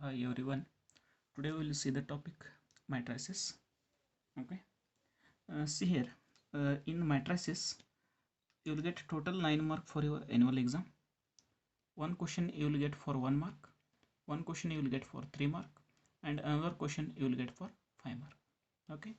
Hi everyone. Today we will see the topic matrices. Okay. See here. In matrices, you will get total 9 mark for your annual exam. One question you will get for 1 mark. One question you will get for 3 mark, and another question you will get for 5 mark. Okay.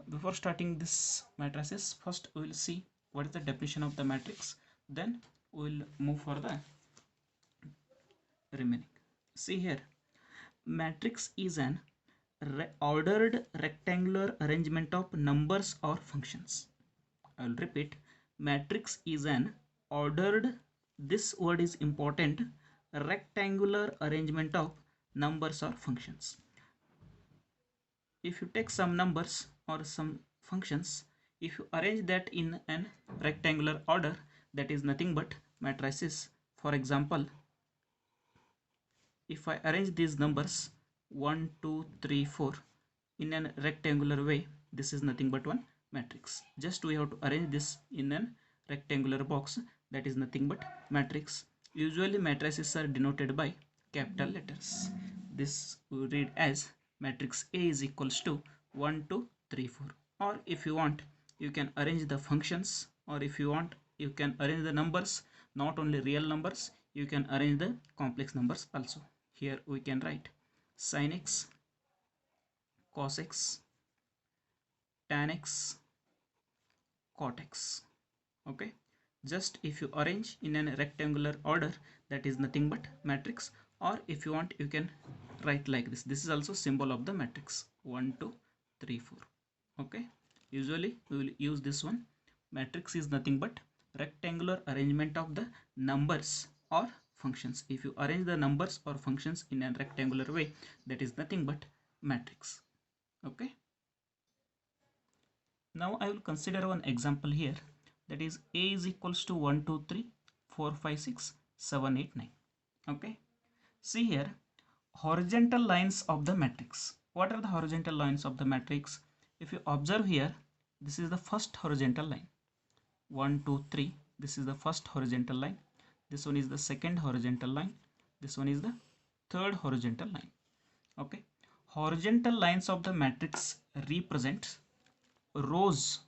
Before starting this matrices, first we will see what is the definition of the matrix. Then we will move for the remaining. See here. Matrix is an ordered rectangular arrangement of numbers or functions. I will repeat, matrix is an ordered, this word is important, rectangular arrangement of numbers or functions. If you take some numbers or some functions, if you arrange that in an rectangular order, that is nothing but matrices. For example, if I arrange these numbers 1, 2, 3, 4 in a rectangular way, this is nothing but one matrix. Just we have to arrange this in a rectangular box, that is nothing but matrix. Usually matrices are denoted by capital letters. This we read as matrix A is equals to 1, 2, 3, 4. Or if you want, you can arrange the functions, or if you want, you can arrange the numbers, not only real numbers, you can arrange the complex numbers also. Here we can write sin x, cos x, tan x, cot x. Okay, just if you arrange in a rectangular order, that is nothing but matrix. Or if you want, you can write like this. This is also symbol of the matrix 1, 2, 3, 4. Okay, usually we will use this one. Matrix is nothing but rectangular arrangement of the numbers or functions. If you arrange the numbers or functions in a rectangular way, that is nothing but matrix. Okay, now I will consider one example here, that is A is equals to 1, 2, 3, 4, 5, 6, 7, 8, 9. Okay, see here, horizontal lines of the matrix. What are the horizontal lines of the matrix? If you observe here, this is the first horizontal line, 1, 2, 3. This is the first horizontal line. This one is the second horizontal line. This one is the third horizontal line. Okay, horizontal lines of the matrix represent rows.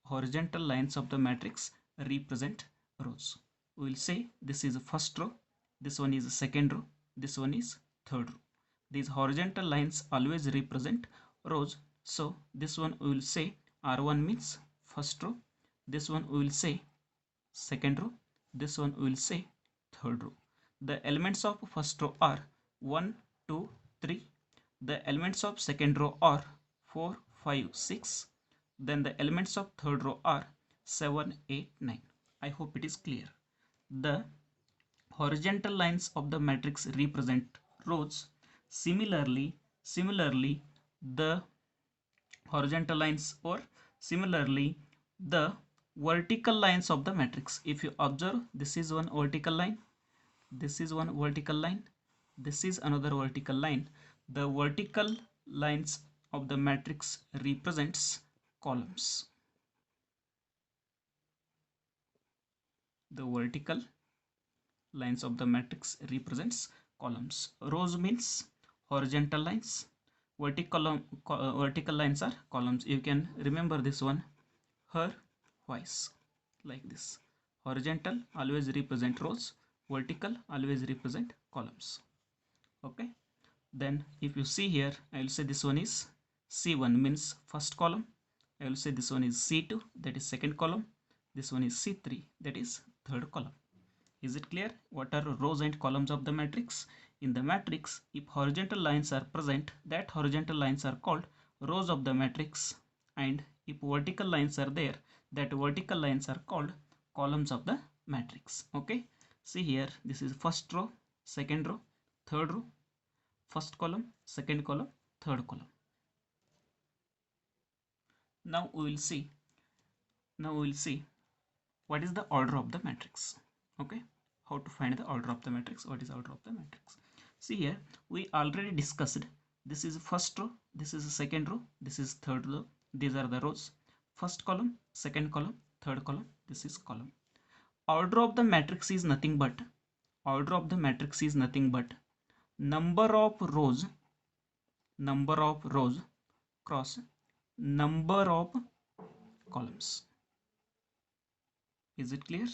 Horizontal lines of the matrix represent rows. We will say this is the first row, this one is the second row, this one is third row. These horizontal lines always represent rows. So this one we will say R1 means first row, this one we will say second row, this one we will say third row. The elements of first row are 1, 2, 3. The elements of second row are 4, 5, 6. Then the elements of third row are 7, 8, 9. I hope it is clear. The horizontal lines of the matrix represent rows. Similarly, the horizontal lines, or similarly the vertical lines of the matrix. If you observe, this is one vertical line, this is one vertical line, this is another vertical line. The vertical lines of the matrix represents columns. The vertical lines of the matrix represents columns. Rows means horizontal lines, vertical lines are columns. You can remember this one her wise, like this. Horizontal always represent rows, vertical always represent columns. Okay, then if you see here, I will say this one is C1 means first column. I will say this one is C2, that is second column. This one is C3, that is third column. Is it clear? What are rows and columns of the matrix? In the matrix, if horizontal lines are present, that horizontal lines are called rows of the matrix, and if vertical lines are there, that vertical lines are called columns of the matrix. Okay, see here, this is first row, second row, third row, first column, second column, third column. Now we will see what is the order of the matrix. Okay, how to find the order of the matrix. What is order of the matrix? See here, we already discussed, this is first row, this is second row, this is third row. These are the rows. First column, second column, third column, this is column. Order of the matrix is nothing but order of the matrix is nothing but number of rows cross number of columns. Is it clear?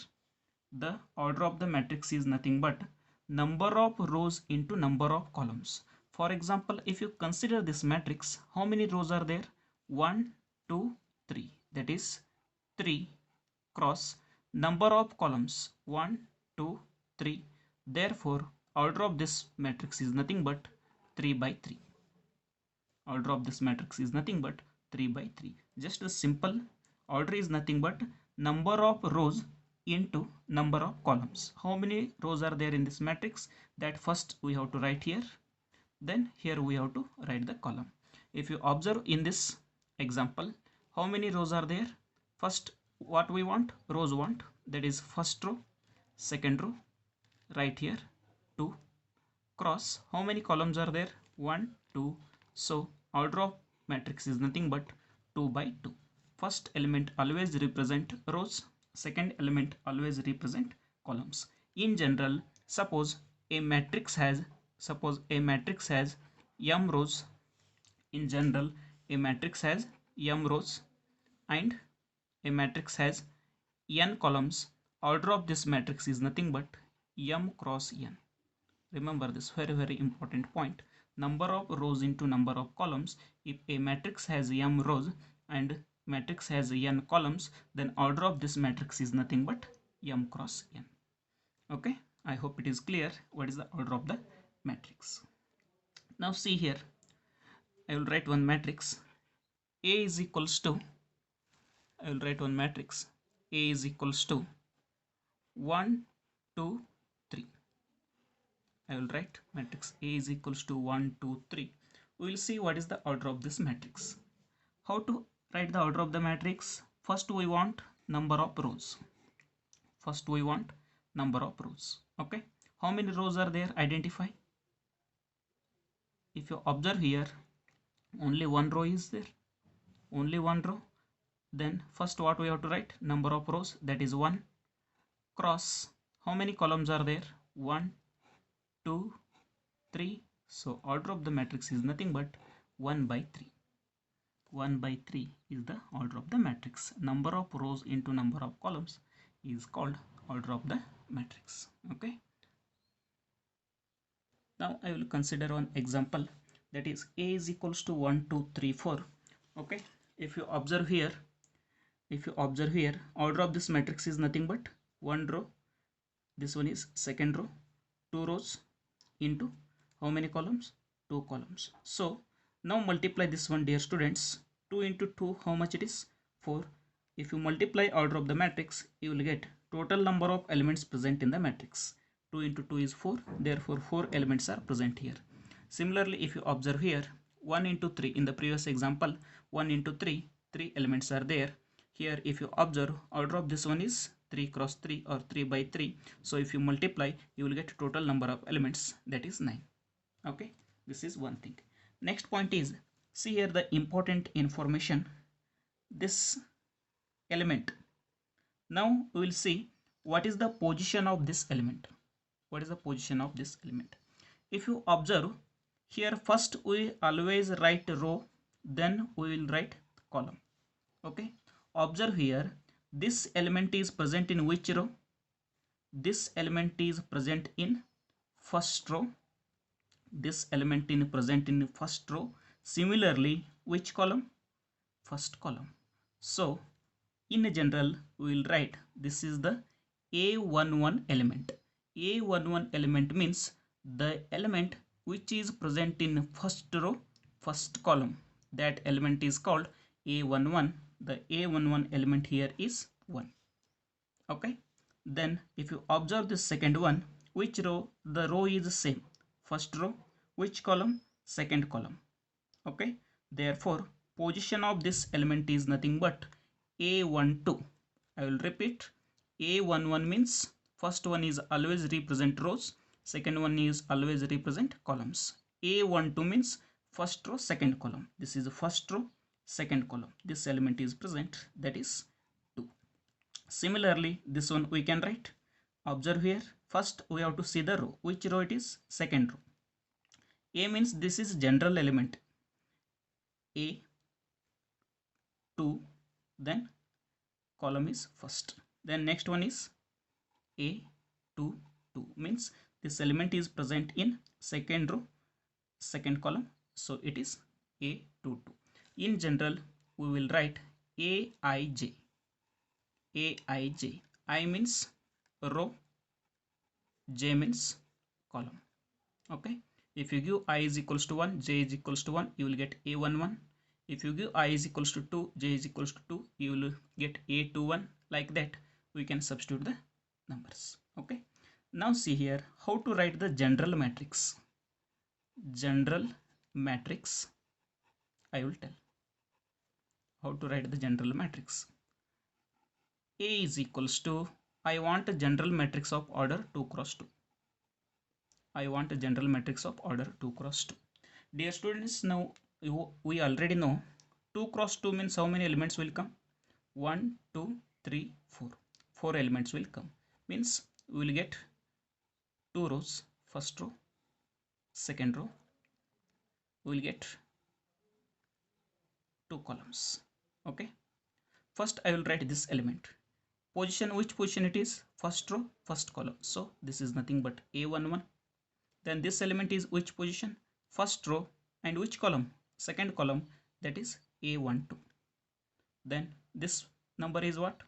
The order of the matrix is nothing but number of rows into number of columns. For example, if you consider this matrix, how many rows are there? 1, 2, 3. That is 3 cross number of columns 1, 2, 3. Therefore, order of this matrix is nothing but 3 by 3. Order of this matrix is nothing but 3 by 3. Just a simple order is nothing but number of rows into number of columns. How many rows are there in this matrix? That first we have to write here, then here we have to write the column. If you observe in this example, how many rows are there? First, what we want? Rows want, that is first row, second row, right here 2 cross how many columns are there? 1, 2. So order of matrix is nothing but 2 by 2. First element always represent rows, second element always represent columns. In general, suppose a matrix has m rows. In general, a matrix has m rows and a matrix has n columns. Order of this matrix is nothing but m cross n. Remember this very important point. Number of rows into number of columns. If a matrix has m rows and matrix has n columns, then order of this matrix is nothing but m cross n. Okay, I hope it is clear what is the order of the matrix. Now see here, I will write one matrix. A is equals to, I will write one matrix. A is equals to 1, 2, 3. I will write matrix A is equals to 1, 2, 3. We will see what is the order of this matrix. How to write the order of the matrix? First we want number of rows. Okay. How many rows are there? Identify. If you observe here, only one row is there. Only one row. Then first what we have to write? Number of rows, that is 1 cross how many columns are there? 1, 2, 3. So order of the matrix is nothing but 1 by 3. 1 by 3 is the order of the matrix. Number of rows into number of columns is called order of the matrix. Okay. Now I will consider one example, that is A is equals to 1, 2, 3, 4. Okay. If you observe here, order of this matrix is nothing but one row. This one is second row, 2 rows into how many columns? 2 columns. So now multiply this one, dear students. 2 into 2, how much it is? 4. If you multiply order of the matrix, you will get total number of elements present in the matrix. 2 into 2 is 4. Therefore 4 elements are present here. Similarly, if you observe here, 1 into 3, in the previous example, 1 into 3, 3 elements are there. Here if you observe, order of this one is 3 cross 3 or 3 by 3. So if you multiply, you will get total number of elements, that is 9. Okay, this is one thing. Next point is, see here the important information, this element. Now we will see what is the position of this element. What is the position of this element? If you observe here, first we always write row, then we will write column. Okay, observe here, this element is present in which row? This element is present in first row. This element is present in first row. Similarly, which column? First column. So in general we will write this is the A11 element. A11 element means the element which is present in first row, first column. That element is called A11. The A11 element here is 1. Okay. Then if you observe the second one, which row? The row is the same. First row. Which column? Second column. Okay. Therefore position of this element is nothing but A12. I will repeat. A11 means first one is always represent rows, second one is always represent columns. A12 means first row, second column. This is the first row, second column. This element is present, that is 2. Similarly, this one we can write. Observe here, First we have to see the row. Which row it is? Second row. A means this is general element. A 2, then column is first. Then next one is A 2 2 means this element is present in second row, second column, so it is A 2 2. In general we will write Aij. Aij. I means row, J means column. Okay, if you give I is equals to 1, J is equals to 1, you will get A11. If you give I is equals to 2, J is equals to 2, you will get A21. Like that we can substitute the numbers. Okay, now see here how to write the general matrix. General matrix, I will tell how to write the general matrix. A is equals to, I want a general matrix of order 2 cross 2. I want a general matrix of order 2 cross 2. Dear students, now we already know 2 cross 2 means how many elements will come? 1, 2, 3, 4. 4 elements will come. Means we will get 2 rows, first row, second row. We will get 2 columns. Okay. First I will write this element. Position, which position it is? First row, first column. So this is nothing but A11. Then this element is which position? First row, and which column? Second column, that is A12. Then this number is what?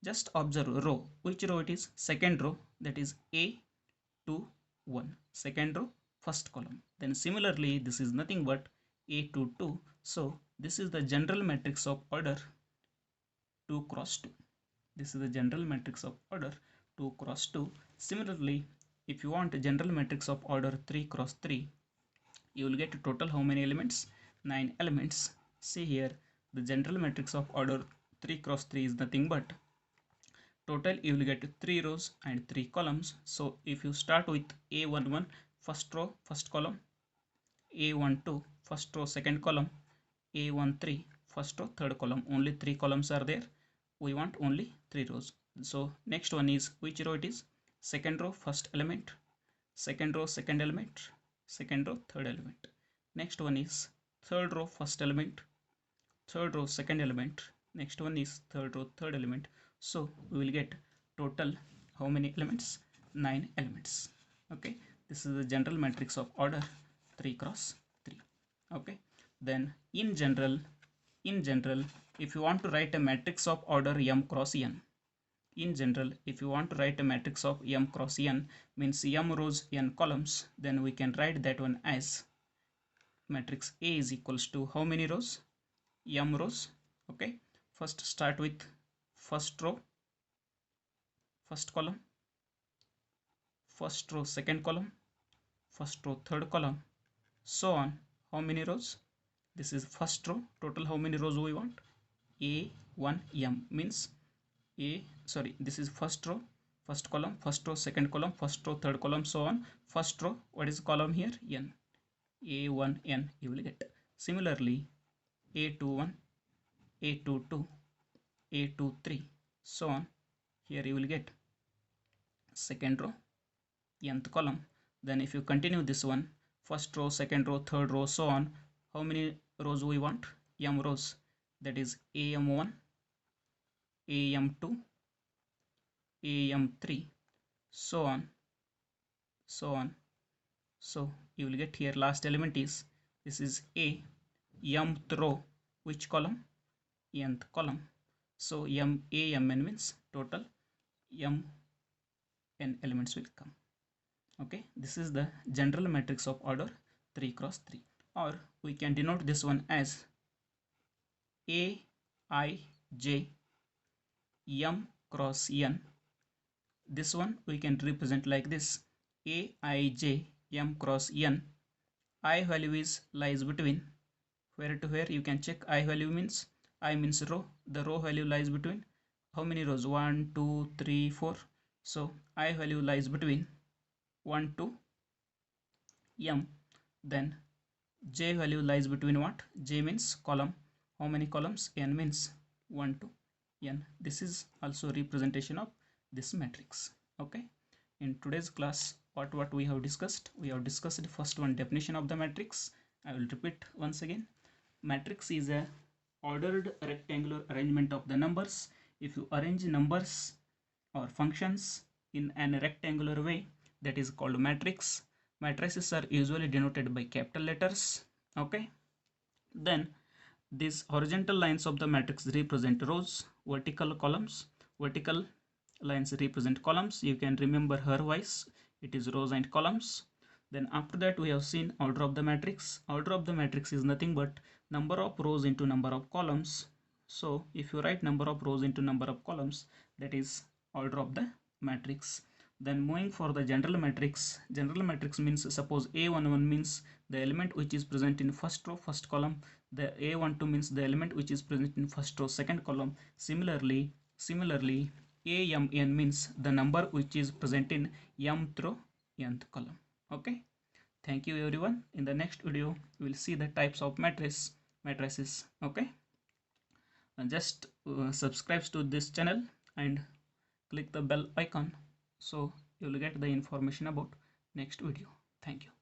Just observe row. Which row it is? Second row, that is A21. Second row, first column. Then similarly this is nothing but A22. So this is the general matrix of order 2 cross 2. This is the general matrix of order 2 cross 2. Similarly, if you want a general matrix of order 3 cross 3, you will get total how many elements? 9 elements. See here, the general matrix of order 3 cross 3 is nothing but total you will get 3 rows and 3 columns. So if you start with A11 first row first column, A12 first row second column, A13 first row third column, only 3 columns are there. We want only 3 rows. So next one is which row it is? Second row first element, second row second element, second row third element. Next one is third row first element, third row second element. Next one is third row third element. So we will get total how many elements? 9 elements. Okay, this is the general matrix of order 3 cross 3. Okay, then in general, if you want to write a matrix of order m cross n, in general if you want to write a matrix of m cross n means m rows n columns, then we can write that one as matrix A is equals to how many rows? M rows. Okay, first start with first row first column, first row second column, first row third column, so on. How many rows? This is first row. Total how many rows we want? A1m means this is first row first column, first row second column, first row third column, so on. First row, what is column here? N. A1n you will get. Similarly A21, A22, A23, so on. Here you will get second row nth column. Then if you continue this one, first row second row third row, so on. How many rows we want? M rows, that is AM1, AM2, AM3, so on, so on. So you will get here last element is, this is A, mth row, which column? Nth column. So MAMN means total M n elements will come. Okay, this is the general matrix of order 3 cross 3, or we can denote this one as Aij m cross n. This one we can represent like this: Aij m cross n. I value is lies between where to where. You can check. I value means, I means row, the row value lies between how many rows? 1 2 3 4. So I value lies between 1 to m. Then j value lies between what? J means column. How many columns? N means 1 to n. This is also representation of this matrix. Okay, in today's class, what we have discussed? We have discussed the first one, definition of the matrix. I will repeat once again. Matrix is a ordered rectangular arrangement of the numbers. If you arrange numbers or functions in a rectangular way, that is called matrix. Matrices are usually denoted by capital letters. Okay, then these horizontal lines of the matrix represent rows, vertical columns. Vertical lines represent columns. You can remember herwise, it is rows and columns. Then after that we have seen order of the matrix. Order of the matrix is nothing but number of rows into number of columns. So if you write number of rows into number of columns, that is order of the matrix. Then moving for the general matrix means, suppose A11 means the element which is present in first row first column, the A12 means the element which is present in first row second column. Similarly AMN means the number which is present in m through nth column. Okay, thank you everyone. In the next video we will see the types of matrices. Okay, and just subscribe to this channel and click the bell icon so you will get the information about next video. Thank you.